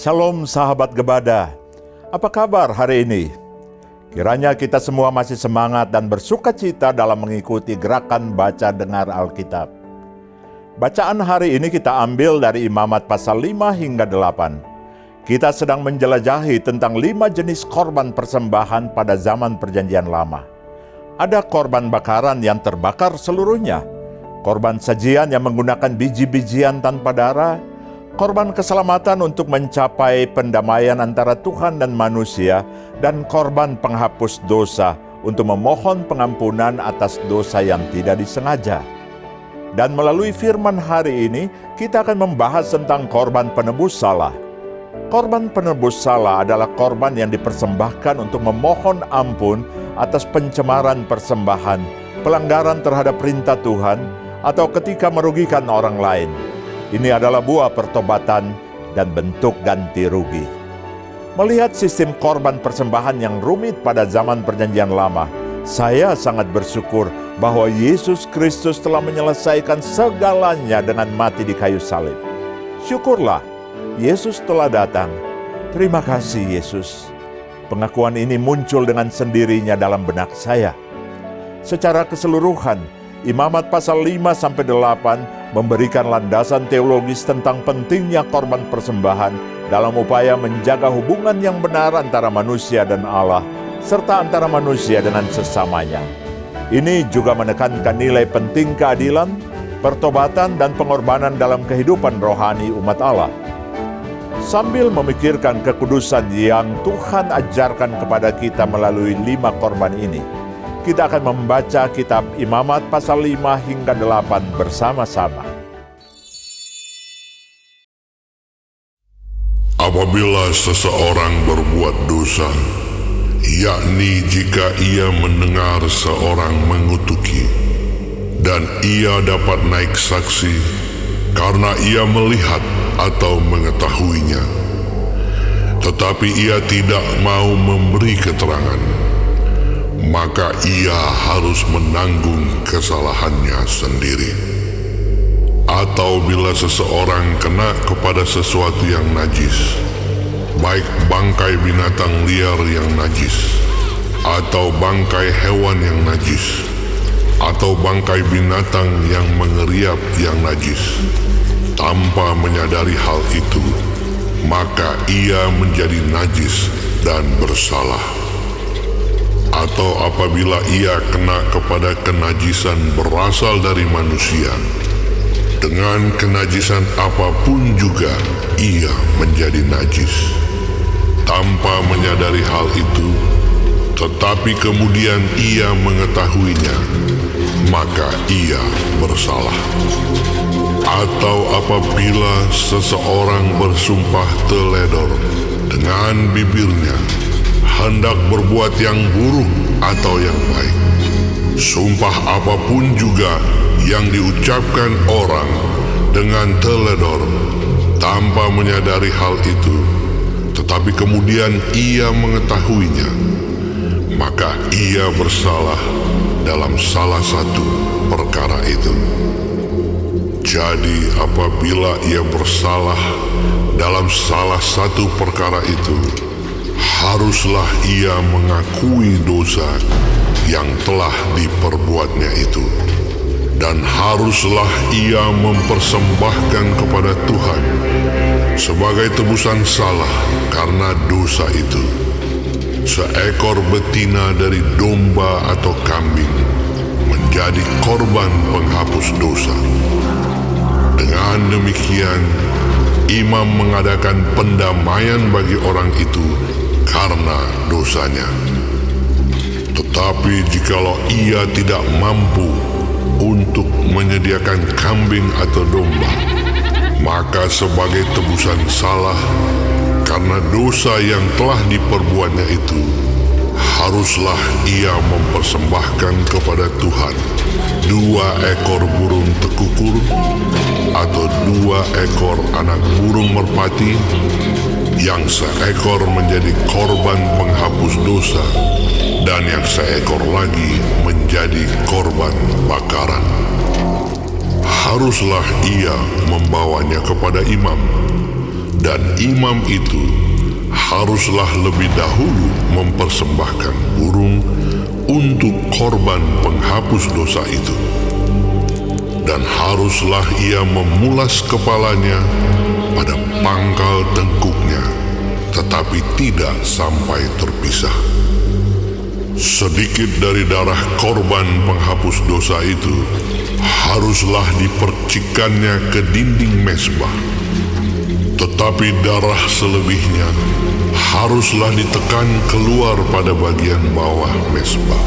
Shalom sahabat Gebada, apa kabar hari ini? Kiranya kita semua masih semangat dan bersuka cita dalam mengikuti gerakan baca dengar Alkitab. Bacaan hari ini kita ambil dari Imamat pasal 5 hingga 8. Kita sedang menjelajahi tentang 5 jenis korban persembahan pada zaman Perjanjian Lama. Ada korban bakaran yang terbakar seluruhnya, korban sajian yang menggunakan biji-bijian tanpa darah, korban keselamatan untuk mencapai pendamaian antara Tuhan dan manusia, dan korban penghapus dosa untuk memohon pengampunan atas dosa yang tidak disengaja. Dan melalui firman hari ini, kita akan membahas tentang korban penebus salah. Korban penebus salah adalah korban yang dipersembahkan untuk memohon ampun atas pencemaran persembahan, pelanggaran terhadap perintah Tuhan, atau ketika merugikan orang lain. Ini adalah buah pertobatan dan bentuk ganti rugi. Melihat sistem korban persembahan yang rumit pada zaman Perjanjian Lama, saya sangat bersyukur bahwa Yesus Kristus telah menyelesaikan segalanya dengan mati di kayu salib. Syukurlah, Yesus telah datang. Terima kasih Yesus. Pengakuan ini muncul dengan sendirinya dalam benak saya. Secara keseluruhan, Imamat pasal 5-8 memberikan landasan teologis tentang pentingnya korban persembahan dalam upaya menjaga hubungan yang benar antara manusia dan Allah, serta antara manusia dengan sesamanya. Ini juga menekankan nilai penting keadilan, pertobatan, dan pengorbanan dalam kehidupan rohani umat Allah. Sambil memikirkan kekudusan yang Tuhan ajarkan kepada kita melalui 5 korban ini, kita akan membaca kitab Imamat pasal 5 hingga 8 bersama-sama. Apabila seseorang berbuat dosa, yakni jika ia mendengar seorang mengutuki, dan ia dapat naik saksi karena ia melihat atau mengetahuinya, tetapi ia tidak mau memberi keterangan, maka ia harus menanggung kesalahannya sendiri. Atau bila seseorang kena kepada sesuatu yang najis, baik bangkai binatang liar yang najis, atau bangkai hewan yang najis, atau bangkai binatang yang mengeriap yang najis, tanpa menyadari hal itu, maka ia menjadi najis dan bersalah. Atau apabila ia kena kepada kenajisan berasal dari manusia, dengan kenajisan apapun juga ia menjadi najis, tanpa menyadari hal itu, tetapi kemudian ia mengetahuinya, maka ia bersalah. Atau apabila seseorang bersumpah teledor dengan bibirnya, hendak berbuat yang buruk atau yang baik, sumpah apapun juga yang diucapkan orang dengan teledor tanpa menyadari hal itu, tetapi kemudian ia mengetahuinya, maka ia bersalah dalam salah satu perkara itu. Jadi apabila ia bersalah dalam salah satu perkara itu, haruslah ia mengakui dosa yang telah diperbuatnya itu, dan haruslah ia mempersembahkan kepada Tuhan sebagai tebusan salah karena dosa itu seekor betina dari domba atau kambing menjadi korban penghapus dosa. Dengan demikian, imam mengadakan pendamaian bagi orang itu karena dosanya. Tetapi jikalau ia tidak mampu untuk menyediakan kambing atau domba, maka sebagai tebusan salah karena dosa yang telah diperbuatnya itu, haruslah ia mempersembahkan kepada Tuhan 2 ekor burung tekukur atau 2 ekor anak burung merpati, yang seekor menjadi korban penghapus dosa dan yang seekor lagi menjadi korban bakaran. Haruslah ia membawanya kepada imam, Dan imam itu haruslah lebih dahulu mempersembahkan burung untuk korban penghapus dosa itu. Dan haruslah ia memulas kepalanya pada pangkal tengkuknya, tetapi tidak sampai terpisah. Sedikit dari darah korban penghapus dosa itu haruslah dipercikkannya ke dinding mezbah, tetapi darah selebihnya haruslah ditekan keluar pada bagian bawah mezbah.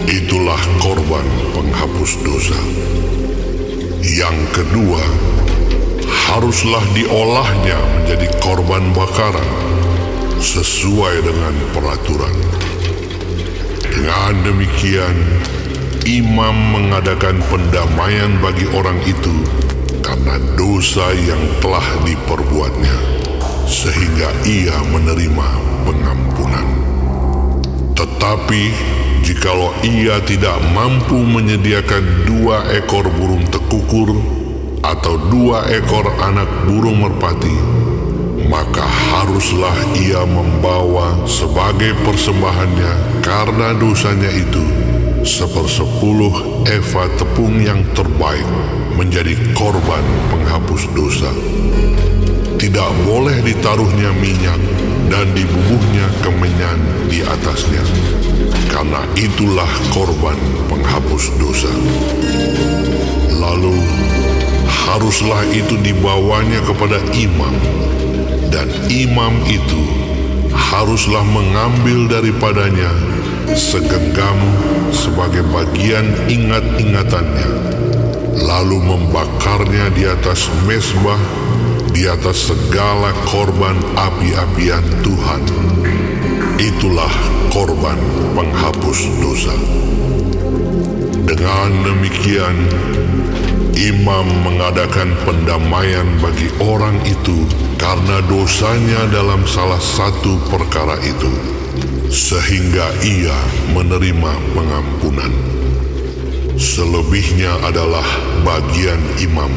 Itulah korban penghapus dosa. Yang kedua, haruslah diolahnya menjadi korban bakaran sesuai dengan peraturan. Dengan demikian, imam mengadakan pendamaian bagi orang itu karena dosa yang telah diperbuatnya, sehingga ia menerima pengampunan. Tetapi jikalau ia tidak mampu menyediakan 2 ekor burung tekukur atau 2 ekor anak burung merpati, maka haruslah ia membawa sebagai persembahannya karena dosanya itu 1/10 eva tepung yang terbaik menjadi korban penghapus dosa. Tidak boleh ditaruhnya minyak dan dibubuhnya kemenyan di atasnya, karena itulah korban penghapus dosa. Lalu haruslah itu dibawanya kepada imam, dan imam itu haruslah mengambil daripadanya segenggam sebagai bagian ingat-ingatannya, lalu membakarnya di atas mezbah, di atas segala korban api-apian Tuhan. Itulah korban penghapus dosa. Dengan demikian, imam mengadakan pendamaian bagi orang itu karena dosanya dalam salah satu perkara itu, sehingga ia menerima pengampunan. Selebihnya adalah bagian imam,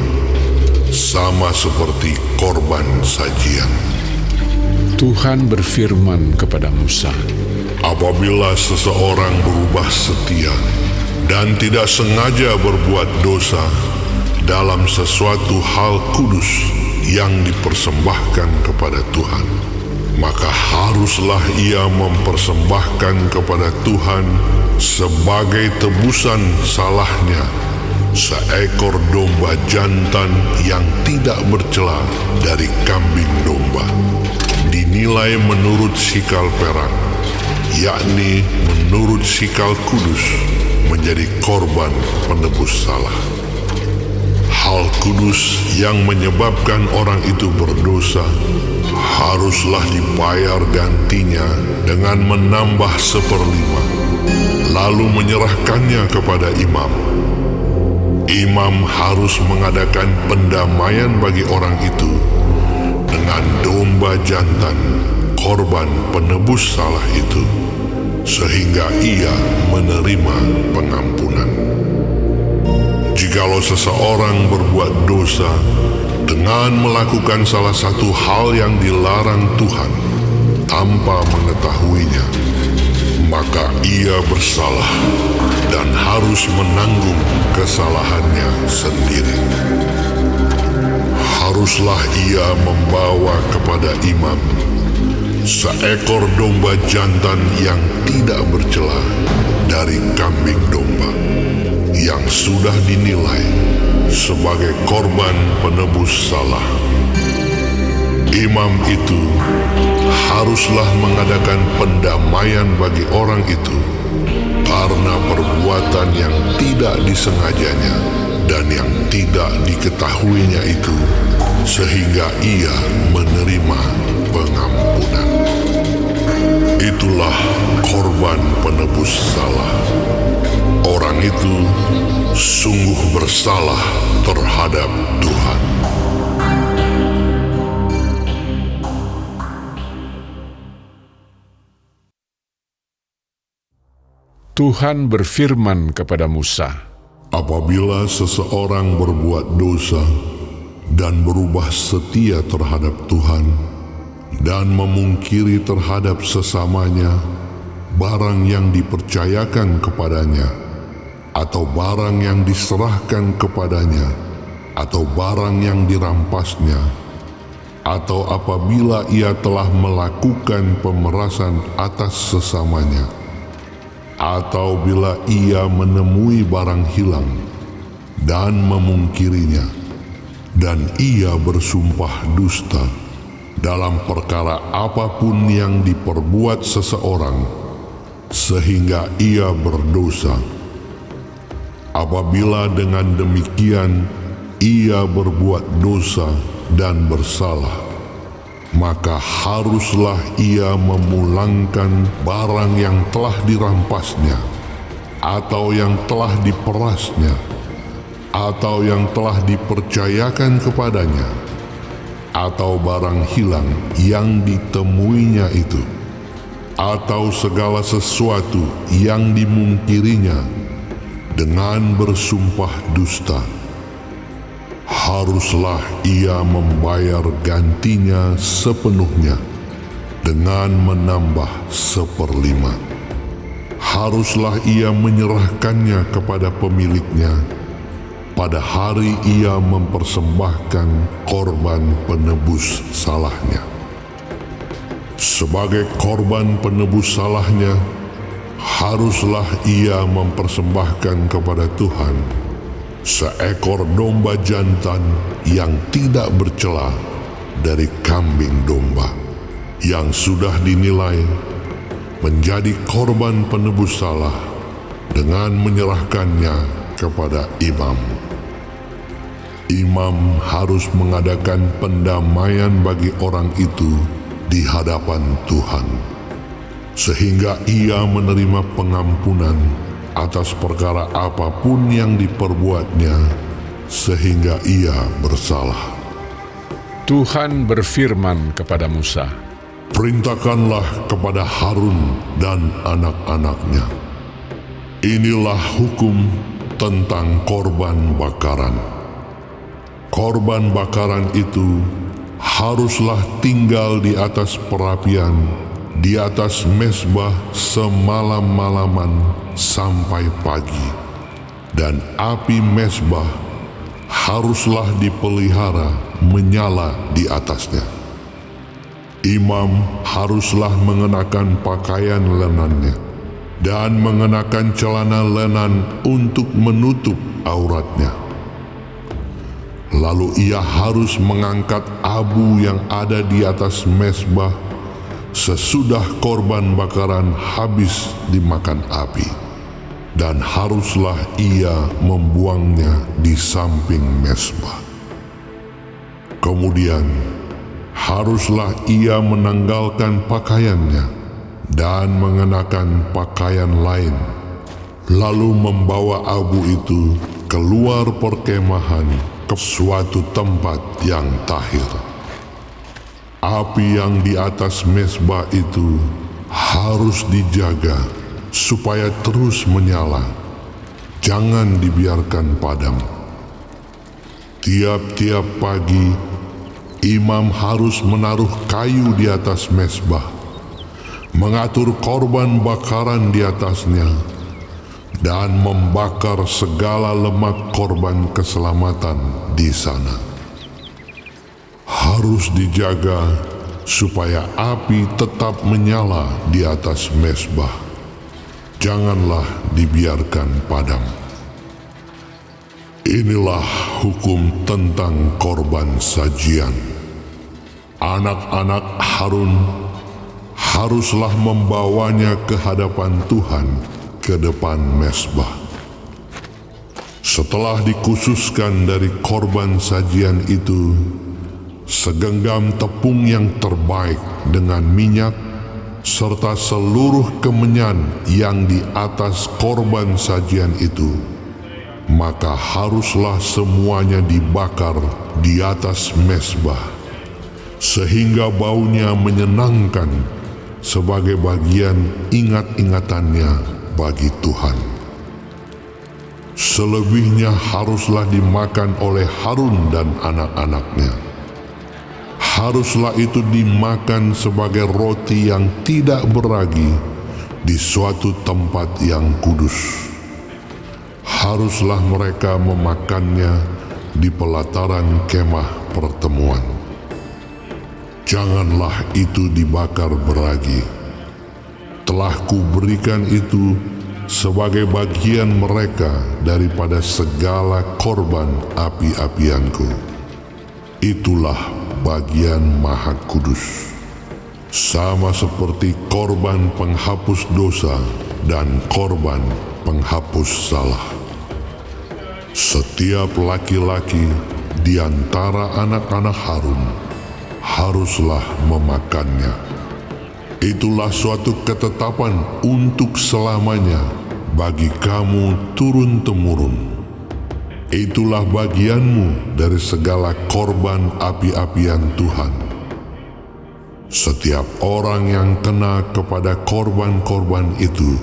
sama seperti korban sajian. Tuhan berfirman kepada Musa, Apabila seseorang berubah setia dan tidak sengaja berbuat dosa dalam sesuatu hal kudus yang dipersembahkan kepada Tuhan, maka haruslah ia mempersembahkan kepada Tuhan sebagai tebusan salahnya seekor domba jantan yang tidak bercela dari kambing domba, dinilai menurut sikal perak, yakni menurut sikal kudus, menjadi korban penebus salah. Hal kudus yang menyebabkan orang itu berdosa haruslah dibayar gantinya dengan menambah 1/5, lalu menyerahkannya kepada imam. Imam harus mengadakan pendamaian bagi orang itu dengan domba jantan, korban penebus salah itu, sehingga ia menerima pengampunan. Jikalau seseorang berbuat dosa dengan melakukan salah satu hal yang dilarang Tuhan tanpa mengetahuinya, maka ia bersalah dan harus menanggung kesalahannya sendiri. Haruslah ia membawa kepada imam seekor domba jantan yang tidak bercela dari kambing domba, yang sudah dinilai sebagai korban penebus salah. Imam itu haruslah mengadakan pendamaian bagi orang itu karena perbuatan yang tidak disengajanya dan yang tidak diketahuinya itu, sehingga ia menerima pengampunan. Itulah korban penebus salah. Orang itu sungguh bersalah terhadap Tuhan. Tuhan berfirman kepada Musa, Apabila seseorang berbuat dosa dan berubah setia terhadap Tuhan dan memungkiri terhadap sesamanya barang yang dipercayakan kepadanya atau barang yang diserahkan kepadanya atau barang yang dirampasnya, atau apabila ia telah melakukan pemerasan atas sesamanya, atau bila ia menemui barang hilang dan memungkirinya, dan ia bersumpah dusta dalam perkara apapun yang diperbuat seseorang, sehingga ia berdosa. Apabila dengan demikian ia berbuat dosa dan bersalah, maka haruslah ia memulangkan barang yang telah dirampasnya, atau yang telah diperasnya, atau yang telah dipercayakan kepadanya, atau barang hilang yang ditemuinya itu, atau segala sesuatu yang dimungkirinya dengan bersumpah dusta. Haruslah ia membayar gantinya sepenuhnya dengan menambah 1/5. Haruslah ia menyerahkannya kepada pemiliknya pada hari ia mempersembahkan korban penebus salahnya. Sebagai korban penebus salahnya, haruslah ia mempersembahkan kepada Tuhan seekor domba jantan yang tidak bercela dari kambing domba, yang sudah dinilai menjadi korban penebus salah, dengan menyerahkannya kepada imam. Imam harus mengadakan pendamaian bagi orang itu di hadapan Tuhan, sehingga ia menerima pengampunan atas perkara apapun yang diperbuatnya, sehingga ia bersalah. Tuhan berfirman kepada Musa, Perintahkanlah kepada Harun dan anak-anaknya. Inilah hukum tentang korban bakaran. Korban bakaran itu haruslah tinggal di atas perapian, di atas mezbah semalam-malaman sampai pagi, dan api mezbah haruslah dipelihara menyala di atasnya. Imam haruslah mengenakan pakaian lenannya dan mengenakan celana lenan untuk menutup auratnya. Lalu ia harus mengangkat abu yang ada di atas mezbah sesudah korban bakaran habis dimakan api, dan haruslah ia membuangnya di samping mezbah. Kemudian haruslah ia menanggalkan pakaiannya dan mengenakan pakaian lain, lalu membawa abu itu keluar perkemahan ke suatu tempat yang tahir. Api yang di atas mezbah itu harus dijaga supaya terus menyala, jangan dibiarkan padam. Tiap-tiap pagi, imam harus menaruh kayu di atas mezbah, mengatur korban bakaran di atasnya, dan membakar segala lemak korban keselamatan di sana. Harus dijaga supaya api tetap menyala di atas mezbah. Janganlah dibiarkan padam. Inilah hukum tentang korban sajian. Anak-anak Harun haruslah membawanya ke hadapan Tuhan ke depan mezbah. Setelah dikhususkan dari korban sajian itu, segenggam tepung yang terbaik dengan minyak, serta seluruh kemenyan yang di atas korban sajian itu, maka haruslah semuanya dibakar di atas mezbah, sehingga baunya menyenangkan sebagai bagian ingat-ingatannya bagi Tuhan. Selebihnya haruslah dimakan oleh Harun dan anak-anaknya. Haruslah itu dimakan sebagai roti yang tidak beragi di suatu tempat yang kudus. Haruslah mereka memakannya di pelataran kemah pertemuan. Janganlah itu dibakar beragi. Telah kuberikan itu sebagai bagian mereka daripada segala korban api-apianku. Itulah bagian Maha Kudus, sama seperti korban penghapus dosa dan korban penghapus salah. Setiap laki-laki di antara anak-anak Harun haruslah memakannya. Itulah suatu ketetapan untuk selamanya bagi kamu turun-temurun. Itulah bagianmu dari segala korban api-apian Tuhan. Setiap orang yang kena kepada korban-korban itu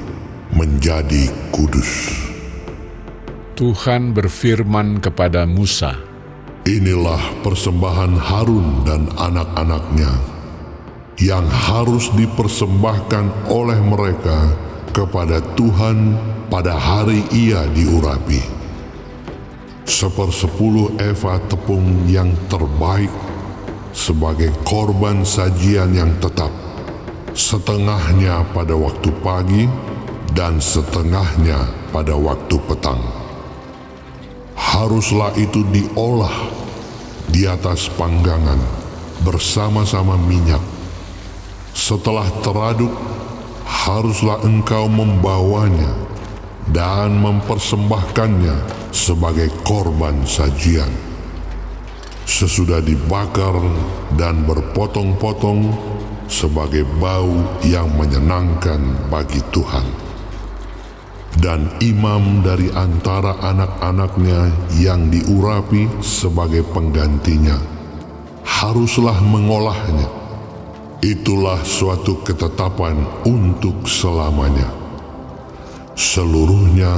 menjadi kudus. Tuhan berfirman kepada Musa, Inilah persembahan Harun dan anak-anaknya yang harus dipersembahkan oleh mereka kepada Tuhan pada hari ia diurapi. 1/10 eva tepung yang terbaik sebagai korban sajian yang tetap, setengahnya pada waktu pagi dan setengahnya pada waktu petang. Haruslah itu diolah di atas panggangan bersama-sama minyak. Setelah teraduk, haruslah engkau membawanya dan mempersembahkannya sebagai korban sajian. Sesudah dibakar dan berpotong-potong sebagai bau yang menyenangkan bagi Tuhan. Dan imam dari antara anak-anaknya yang diurapi sebagai penggantinya haruslah mengolahnya. Itulah suatu ketetapan untuk selamanya. Seluruhnya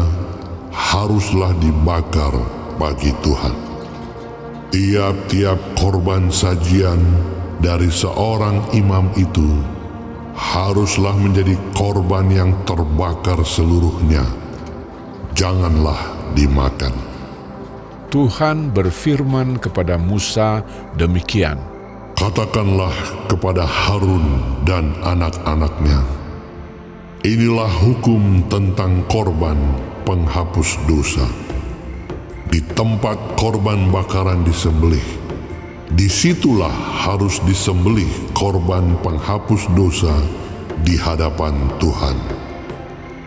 haruslah dibakar bagi Tuhan. Tiap-tiap korban sajian dari seorang imam itu haruslah menjadi korban yang terbakar seluruhnya. Janganlah dimakan. Tuhan berfirman kepada Musa demikian, Katakanlah kepada Harun dan anak-anaknya, inilah hukum tentang korban penghapus dosa. Di tempat korban bakaran disembelih, disitulah harus disembelih korban penghapus dosa di hadapan Tuhan.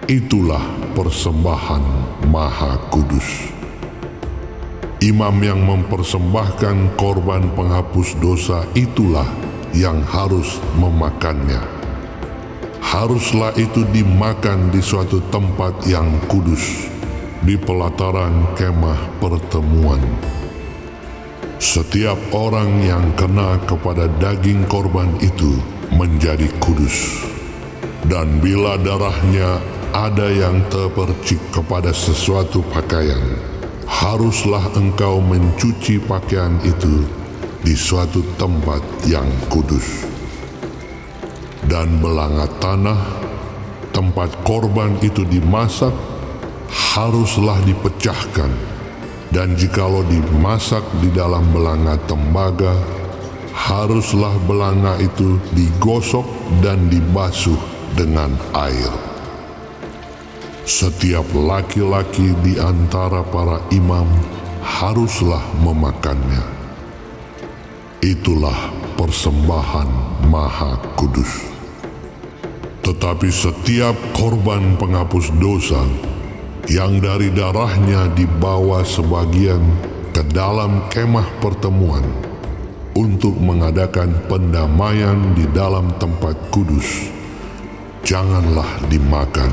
Itulah persembahan Maha Kudus. Imam yang mempersembahkan korban penghapus dosa itulah yang harus memakannya. Haruslah itu dimakan di suatu tempat yang kudus, di pelataran kemah pertemuan. Setiap orang yang kena kepada daging korban itu menjadi kudus. Dan bila darahnya ada yang terpercik kepada sesuatu pakaian, haruslah engkau mencuci pakaian itu di suatu tempat yang kudus. Dan belanga tanah tempat korban itu dimasak haruslah dipecahkan, dan jikalau dimasak di dalam belanga tembaga, haruslah belanga itu digosok dan dibasuh dengan air. Setiap laki-laki di antara para imam haruslah memakannya. Itulah persembahan Maha Kudus. Tetapi setiap korban penghapus dosa yang dari darahnya dibawa sebagian ke dalam kemah pertemuan untuk mengadakan pendamaian di dalam tempat kudus, janganlah dimakan,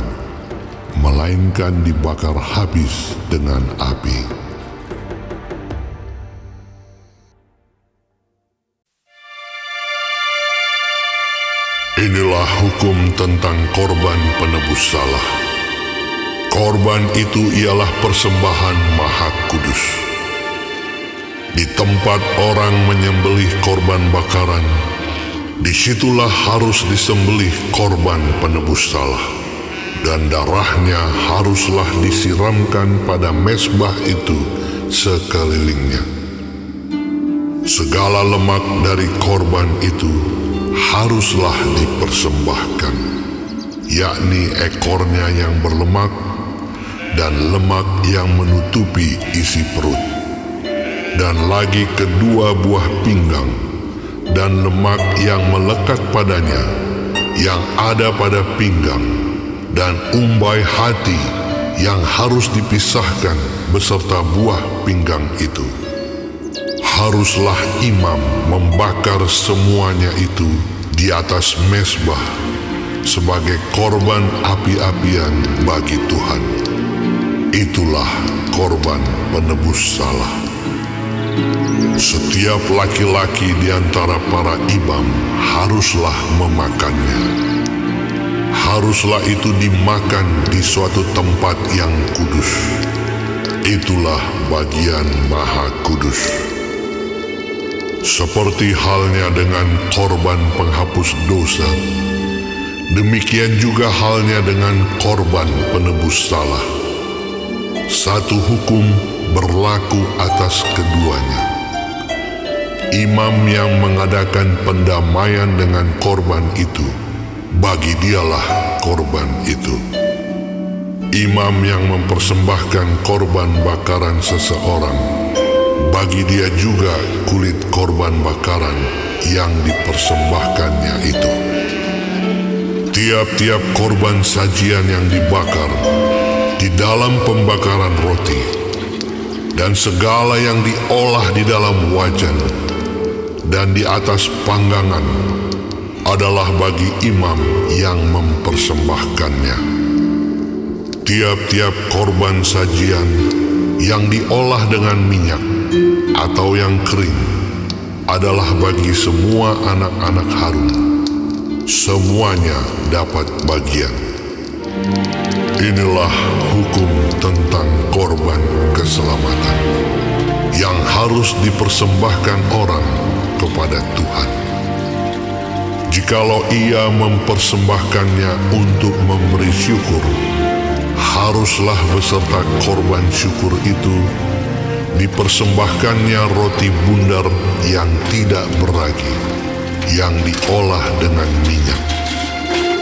melainkan dibakar habis dengan api. Inilah hukum tentang korban penebus salah. Korban itu ialah persembahan Maha Kudus. Di tempat orang menyembelih korban bakaran, disitulah harus disembelih korban penebus salah, dan darahnya haruslah disiramkan pada mezbah itu sekelilingnya. Segala lemak dari korban itu haruslah dipersembahkan, yakni ekornya yang berlemak dan lemak yang menutupi isi perut, dan lagi kedua buah pinggang, dan lemak yang melekat padanya yang ada pada pinggang, dan umbai hati yang harus dipisahkan beserta buah pinggang itu. Haruslah imam membakar semuanya itu di atas mezbah sebagai korban api-apian bagi Tuhan. Itulah korban penebus salah. Setiap laki-laki di antara para imam haruslah memakannya. Haruslah itu dimakan di suatu tempat yang kudus. Itulah bagian Maha Kudus. Seperti halnya dengan korban penghapus dosa, demikian juga halnya dengan korban penebus salah. Satu hukum berlaku atas keduanya. Imam yang mengadakan pendamaian dengan korban itu, bagi dialah korban itu. Imam yang mempersembahkan korban bakaran seseorang, bagi dia juga kulit korban bakaran yang dipersembahkannya itu. Tiap-tiap korban sajian yang dibakar di dalam pembakaran roti, dan segala yang diolah di dalam wajan dan di atas panggangan adalah bagi imam yang mempersembahkannya. Tiap-tiap korban sajian yang diolah dengan minyak atau yang kering adalah bagi semua anak-anak Harun. Semuanya dapat bagian. Inilah hukum tentang korban keselamatan yang harus dipersembahkan orang kepada Tuhan. Jikalau ia mempersembahkannya untuk memberi syukur, haruslah beserta korban syukur itu dipersembahkannya roti bundar yang tidak beragi, yang diolah dengan minyak,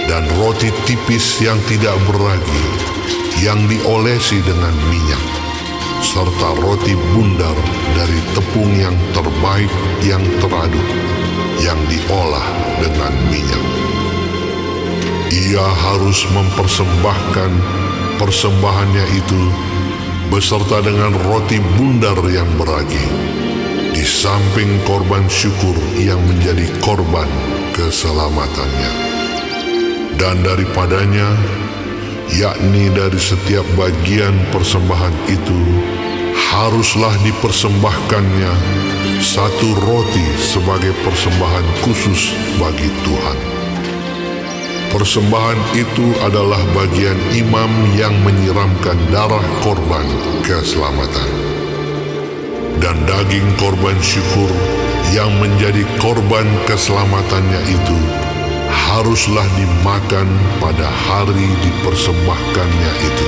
dan roti tipis yang tidak beragi, yang diolesi dengan minyak, serta roti bundar dari tepung yang terbaik yang teraduk, yang diolah dengan minyak. Ia harus mempersembahkan persembahannya itu beserta dengan roti bundar yang beragi, di samping korban syukur yang menjadi korban keselamatannya. Dan daripadanya, yakni dari setiap bagian persembahan itu, haruslah dipersembahkannya satu roti sebagai persembahan khusus bagi Tuhan. Persembahan itu adalah bagian imam yang menyiramkan darah korban keselamatan. Dan daging korban syukur yang menjadi korban keselamatannya itu haruslah dimakan pada hari dipersembahkannya itu.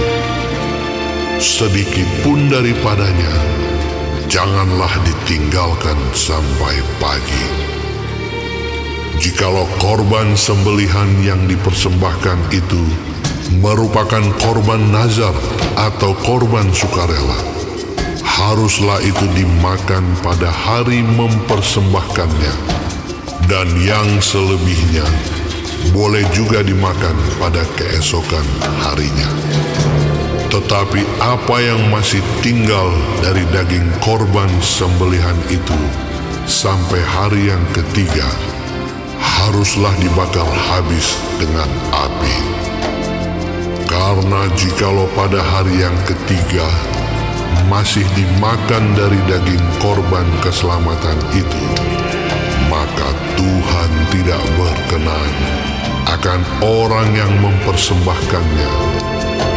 Sedikit pun daripadanya janganlah ditinggalkan sampai pagi. Jikalau korban sembelihan yang dipersembahkan itu merupakan korban nazar atau korban sukarela, haruslah itu dimakan pada hari mempersembahkannya, dan yang selebihnya boleh juga dimakan pada keesokan harinya. Tetapi apa yang masih tinggal dari daging korban sembelihan itu sampai hari yang ketiga, haruslah dibakar habis dengan api. Karena jikalau pada hari yang ketiga masih dimakan dari daging korban keselamatan itu, maka Tuhan tidak berkenan akan orang yang mempersembahkannya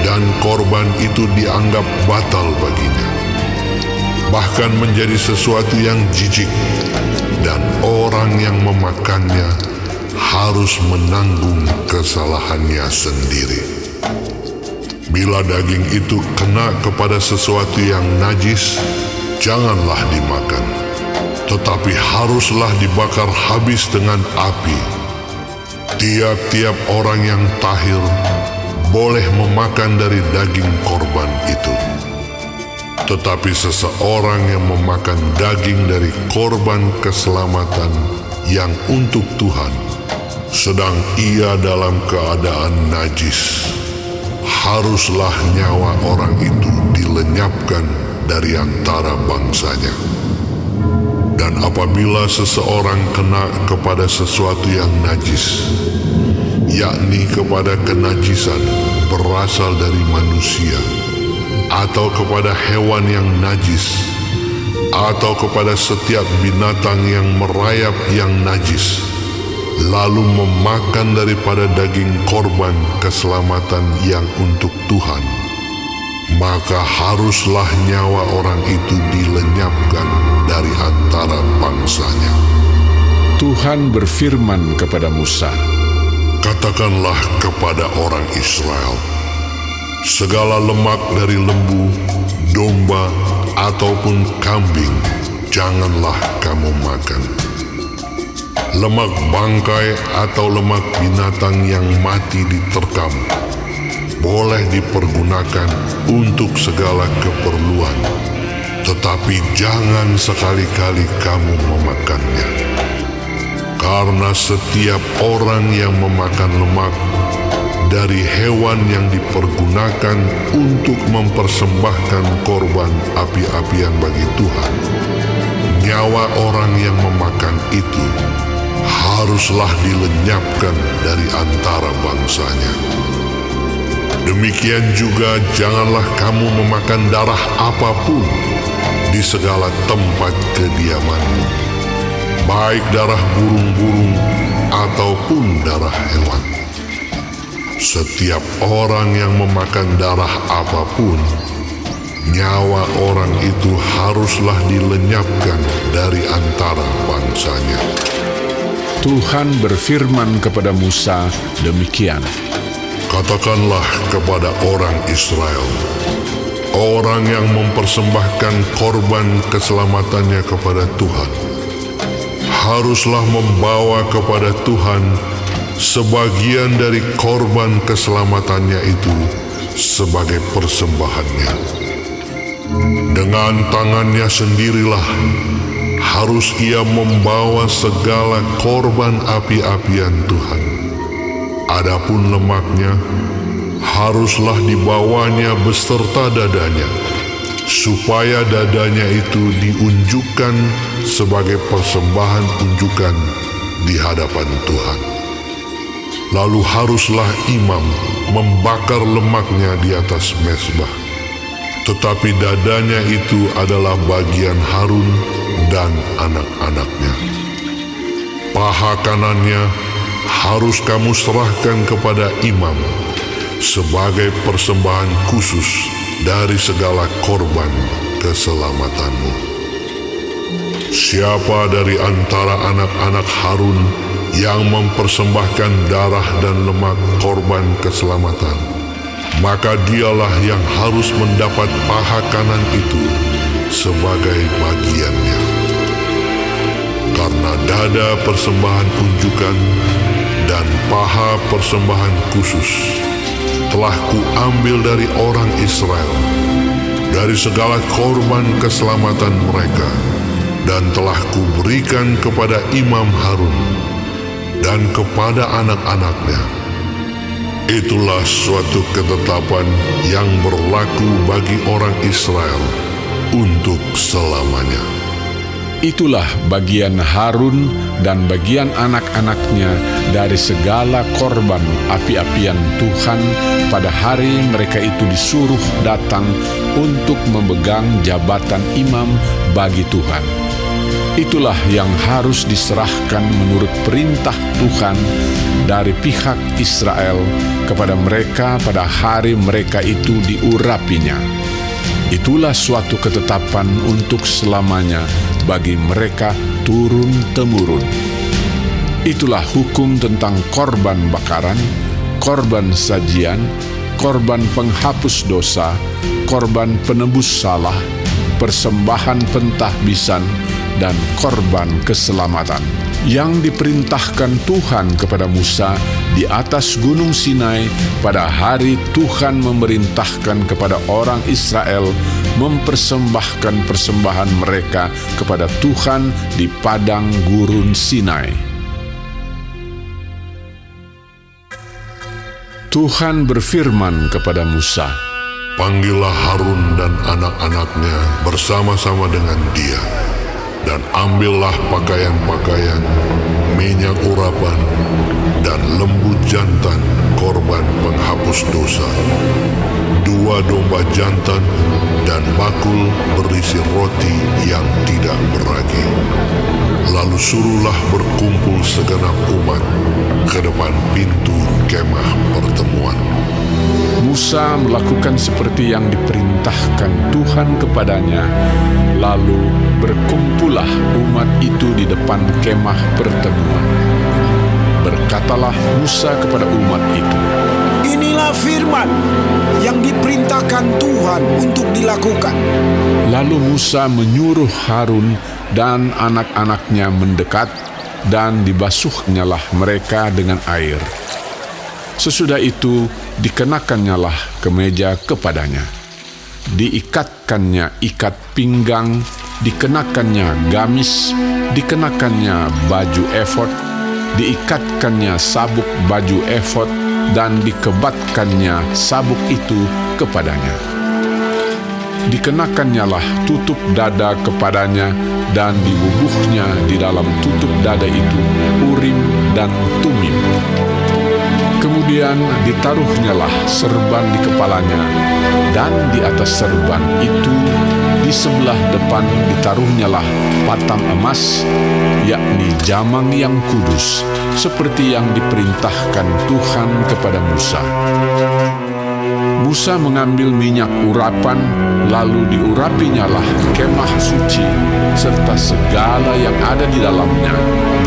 dan korban itu dianggap batal baginya, bahkan menjadi sesuatu yang jijik, dan orang yang memakannya harus menanggung kesalahannya sendiri. Bila daging itu kena kepada sesuatu yang najis, janganlah dimakan, tetapi haruslah dibakar habis dengan api. Tiap-tiap orang yang tahir boleh memakan dari daging korban itu. Tetapi seseorang yang memakan daging dari korban keselamatan yang untuk Tuhan, sedang ia dalam keadaan najis, haruslah nyawa orang itu dilenyapkan dari antara bangsanya. Dan apabila seseorang kena kepada sesuatu yang najis, yakni kepada kenajisan berasal dari manusia, atau kepada hewan yang najis, atau kepada setiap binatang yang merayap yang najis, lalu memakan daripada daging korban keselamatan yang untuk Tuhan, maka haruslah nyawa orang itu dilenyapkan dari antara bangsanya. Tuhan berfirman kepada Musa, Katakanlah kepada orang Israel, segala lemak dari lembu, domba, ataupun kambing janganlah kamu makan. Lemak bangkai atau lemak binatang yang mati diterkam boleh dipergunakan untuk segala keperluan, tetapi jangan sekali-kali kamu memakannya. Karena setiap orang yang memakan lemak dari hewan yang dipergunakan untuk mempersembahkan korban api-apian bagi Tuhan, nyawa orang yang memakan itu haruslah dilenyapkan dari antara bangsanya. Demikian juga janganlah kamu memakan darah apapun di segala tempat kediamanmu, baik darah burung-burung ataupun darah hewan. Setiap orang yang memakan darah apapun, nyawa orang itu haruslah dilenyapkan dari antara bangsanya. Tuhan berfirman kepada Musa demikian, Katakanlah kepada orang Israel, orang yang mempersembahkan korban keselamatannya kepada Tuhan, haruslah membawa kepada Tuhan sebagian dari korban keselamatannya itu sebagai persembahannya. Dengan tangannya sendirilah harus ia membawa segala korban api-apian Tuhan. Adapun lemaknya haruslah dibawanya beserta dadanya, supaya dadanya itu diunjukkan sebagai persembahan unjukan di hadapan Tuhan. Lalu haruslah imam membakar lemaknya di atas mezbah, tetapi dadanya itu adalah bagian Harun dan anak-anaknya. Paha kanannya harus kamu serahkan kepada imam sebagai persembahan khusus dari segala korban keselamatanmu. Siapa dari antara anak-anak Harun yang mempersembahkan darah dan lemak korban keselamatan, maka dialah yang harus mendapat paha kanan itu sebagai bagiannya. Karena dada persembahan unjukan dan paha persembahan khusus telah kuambil dari orang Israel, dari segala korban keselamatan mereka, dan telah kuberikan kepada imam Harun dan kepada anak-anaknya. Itulah suatu ketetapan yang berlaku bagi orang Israel untuk selamanya. Itulah bagian Harun dan bagian anak-anaknya dari segala korban api-apian Tuhan pada hari mereka itu disuruh datang untuk memegang jabatan imam bagi Tuhan. Itulah yang harus diserahkan menurut perintah Tuhan dari pihak Israel kepada mereka pada hari mereka itu diurapinya. Itulah suatu ketetapan untuk selamanya bagi mereka turun-temurun. Itulah hukum tentang korban bakaran, korban sajian, korban penghapus dosa, korban penebus salah, persembahan pentahbisan, dan korban keselamatan yang diperintahkan Tuhan kepada Musa di atas Gunung Sinai pada hari Tuhan memerintahkan kepada orang Israel mempersembahkan persembahan mereka kepada Tuhan di padang gurun Sinai. Tuhan berfirman kepada Musa, "Panggillah Harun dan anak-anaknya bersama-sama dengan dia, dan ambillah pakaian-pakaian, minyak urapan, dan lembu jantan korban penghapus dosa, 2 domba jantan, dan bakul berisi roti yang tidak beragi. Lalu suruhlah berkumpul segenap umat ke depan pintu kemah pertemuan." Musa melakukan seperti yang diperintahkan Tuhan kepadanya, lalu berkumpullah umat itu di depan kemah pertemuan. Berkatalah Musa kepada umat itu, "Inilah firman yang diperintahkan Tuhan untuk dilakukan." Lalu Musa menyuruh Harun dan anak-anaknya mendekat, dan dibasuhnyalah mereka dengan air. Sesudah itu dikenakannya kemeja kepadanya, diikatkannya ikat pinggang, dikenakannya gamis, dikenakannya baju efod, diikatkannya sabuk baju efod, dan dikebatkannya sabuk itu kepadanya. Dikenakannya tutup dada kepadanya, dan dibubuhnya di dalam tutup dada itu Urim dan Tumim. Kemudian ditaruhnyalah serban di kepalanya, dan di atas serban itu di sebelah depan ditaruhnyalah patang emas, yakni jamang yang kudus, seperti yang diperintahkan Tuhan kepada Musa. Musa mengambil minyak urapan, lalu diurapinyalah kemah suci, serta segala yang ada di dalamnya,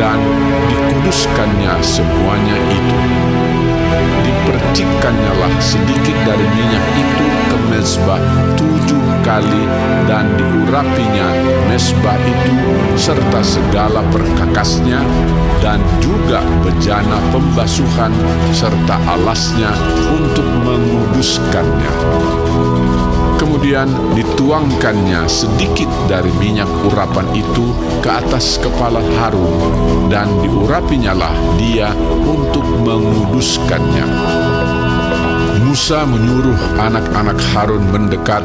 dan dikuduskannya semuanya itu. Dipercikkannyalah sedikit dari minyak itu ke mezbah 7 kali, dan diurapinya mezbah itu serta segala perkakasnya, dan juga bejana pembasuhan serta alasnya untuk menguduskannya. Kemudian dituangkannya sedikit dari minyak urapan itu ke atas kepala Harun, dan diurapinyalah dia untuk menguduskannya. Musa menyuruh anak-anak Harun mendekat,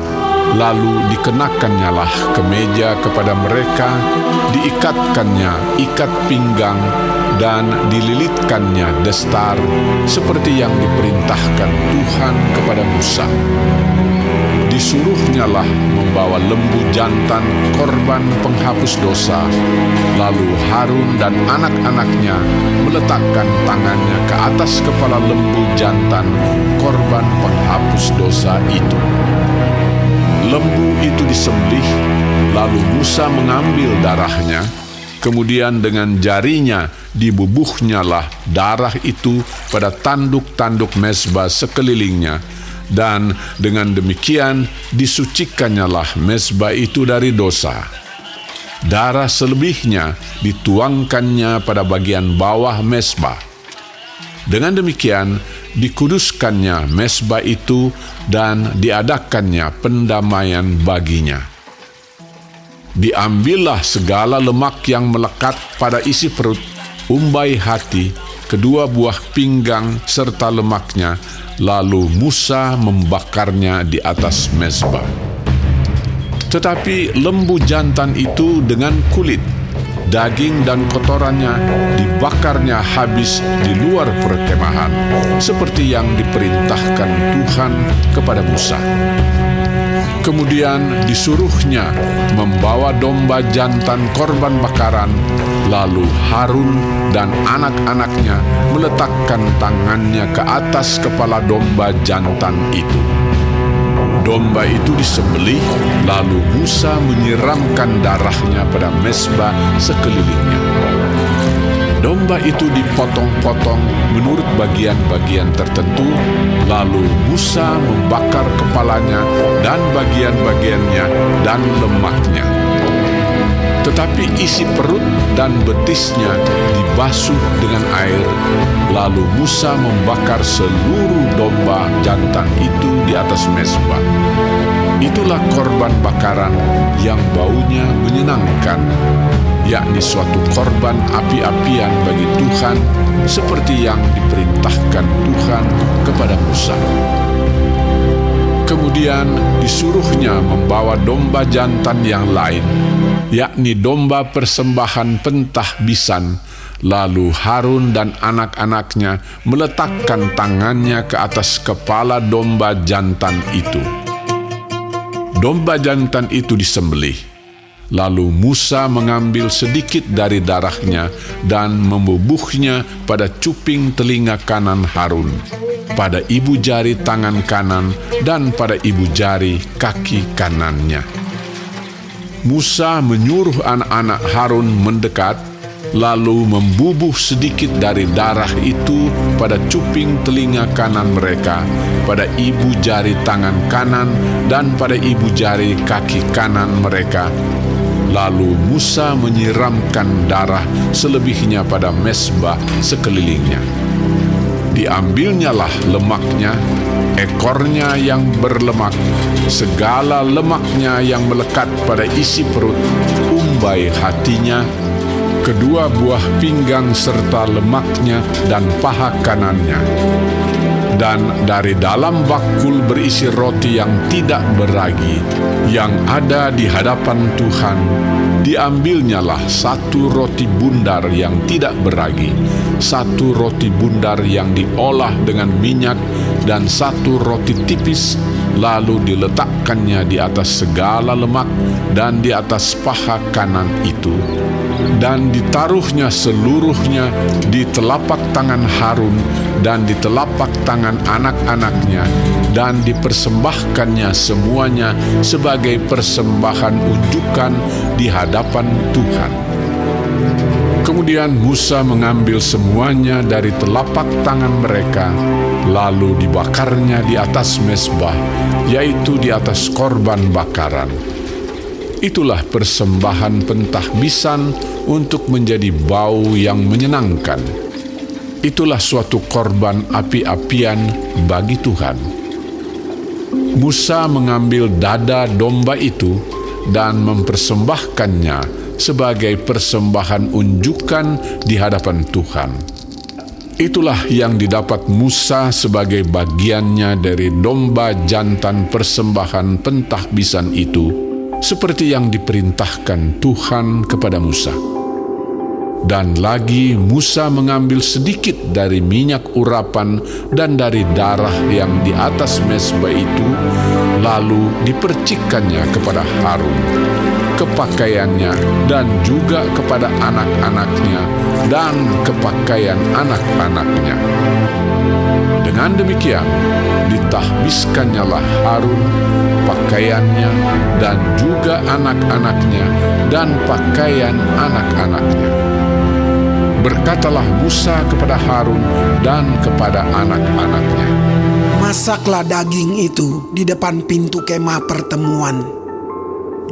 lalu dikenakannya kemeja kepada mereka, diikatkannya ikat pinggang, dan dililitkannya destar, seperti yang diperintahkan Tuhan kepada Musa. Disuruhnyalah membawa lembu jantan korban penghapus dosa, lalu Harun dan anak-anaknya meletakkan tangannya ke atas kepala lembu jantan korban penghapus dosa itu. Lembu itu disembelih, lalu Musa mengambil darahnya, kemudian dengan jarinya dibubuhnyalah darah itu pada tanduk-tanduk mezbah sekelilingnya, dan dengan demikian disucikannyalah mezbah itu dari dosa. Darah selebihnya dituangkannya pada bagian bawah mezbah. Dengan demikian dikuduskannya mezbah itu, dan diadakannya pendamaian baginya. Diambillah segala lemak yang melekat pada isi perut, umbai hati, kedua buah pinggang serta lemaknya, lalu Musa membakarnya di atas mezbah. Tetapi lembu jantan itu dengan kulit, daging dan kotorannya dibakarnya habis di luar perkemahan, seperti yang diperintahkan Tuhan kepada Musa. Kemudian disuruhnya membawa domba jantan korban bakaran, lalu Harun dan anak-anaknya meletakkan tangannya ke atas kepala domba jantan itu. Domba itu disembelih, lalu Musa menyiramkan darahnya pada mezbah sekelilingnya. Domba itu dipotong-potong menurut bagian-bagian tertentu, lalu Musa membakar kepalanya dan bagian-bagiannya dan lemaknya. Tetapi isi perut dan betisnya dibasuh dengan air, lalu Musa membakar seluruh domba jantan itu di atas mezbah. Itulah korban bakaran yang baunya menyenangkan, yakni suatu korban api-apian bagi Tuhan, seperti yang diperintahkan Tuhan kepada Musa. Kemudian disuruhnya membawa domba jantan yang lain, yakni domba persembahan pentahbisan, lalu Harun dan anak-anaknya meletakkan tangannya ke atas kepala domba jantan itu. Domba jantan itu disembelih. Lalu Musa mengambil sedikit dari darahnya dan membubuhnya pada cuping telinga kanan Harun, pada ibu jari tangan kanan, dan pada ibu jari kaki kanannya. Musa menyuruh anak-anak Harun mendekat, lalu membubuh sedikit dari darah itu pada cuping telinga kanan mereka, pada ibu jari tangan kanan, dan pada ibu jari kaki kanan mereka. Lalu Musa menyiramkan darah selebihnya pada mezbah sekelilingnya. Diambilnyalah lemaknya, ekornya yang berlemak, segala lemaknya yang melekat pada isi perut, umbai hatinya, kedua buah pinggang serta lemaknya dan paha kanannya. Dan dari dalam bakul berisi roti yang tidak beragi, yang ada di hadapan Tuhan, diambilnyalah satu roti bundar yang tidak beragi, satu roti bundar yang diolah dengan minyak, dan satu roti tipis, lalu diletakkannya di atas segala lemak dan di atas paha kanan itu. Dan ditaruhnya seluruhnya di telapak tangan Harun dan di telapak tangan anak-anaknya, dan dipersembahkannya semuanya sebagai persembahan unjukan di hadapan Tuhan. Kemudian Musa mengambil semuanya dari telapak tangan mereka, lalu dibakarnya di atas mezbah, yaitu di atas korban bakaran. Itulah persembahan pentahbisan untuk menjadi bau yang menyenangkan. Itulah suatu korban api-apian bagi Tuhan. Musa mengambil dada domba itu dan mempersembahkannya sebagai persembahan unjukan di hadapan Tuhan. Itulah yang didapat Musa sebagai bagiannya dari domba jantan persembahan pentahbisan itu, seperti yang diperintahkan Tuhan kepada Musa. Dan lagi Musa mengambil sedikit dari minyak urapan dan dari darah yang di atas mezbah itu, lalu dipercikkannya kepada Harun, ke pakaiannya, dan juga kepada anak-anaknya dan ke pakaian anak-anaknya. Dengan demikian, ditahbiskannya Harun, pakaiannya, dan juga anak-anaknya dan pakaian anak-anaknya. Berkatalah Musa kepada Harun dan kepada anak-anaknya, Masaklah daging itu di depan pintu kemah pertemuan.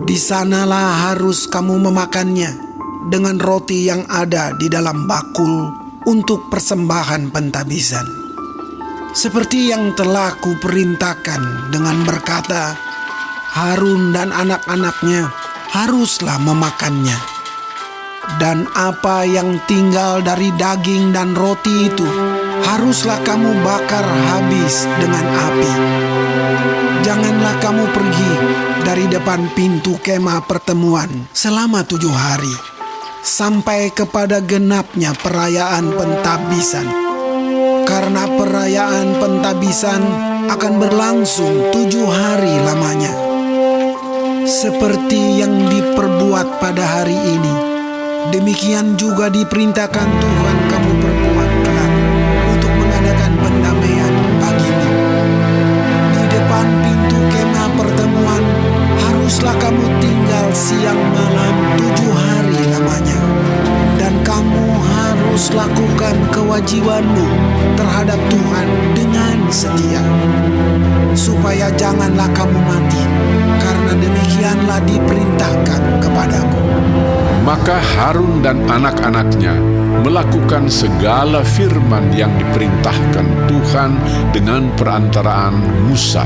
Di sanalah harus kamu memakannya dengan roti yang ada di dalam bakul untuk persembahan pentahbisan. Seperti yang telah kuperintahkan dengan berkata, Harun dan anak-anaknya haruslah memakannya. Dan apa yang tinggal dari daging dan roti itu haruslah kamu bakar habis dengan api. Janganlah kamu pergi dari depan pintu kemah pertemuan selama 7 hari, sampai kepada genapnya perayaan pentahbisan. Karena perayaan pentahbisan akan berlangsung 7 hari lamanya. Seperti yang diperbuat pada hari ini, demikian juga diperintahkan Tuhan kamu perbuat kelak untuk mengadakan pendamaian bagimu. Di depan pintu kemah pertemuan haruslah kamu tinggal siang malam 7 hari lamanya. Dan kamu harus lakukan kewajibanmu terhadap Tuhan dengan setia, supaya janganlah kamu mati, karena demikianlah diperintahkan kepadaku. Maka Harun dan anak-anaknya melakukan segala firman yang diperintahkan Tuhan dengan perantaraan Musa.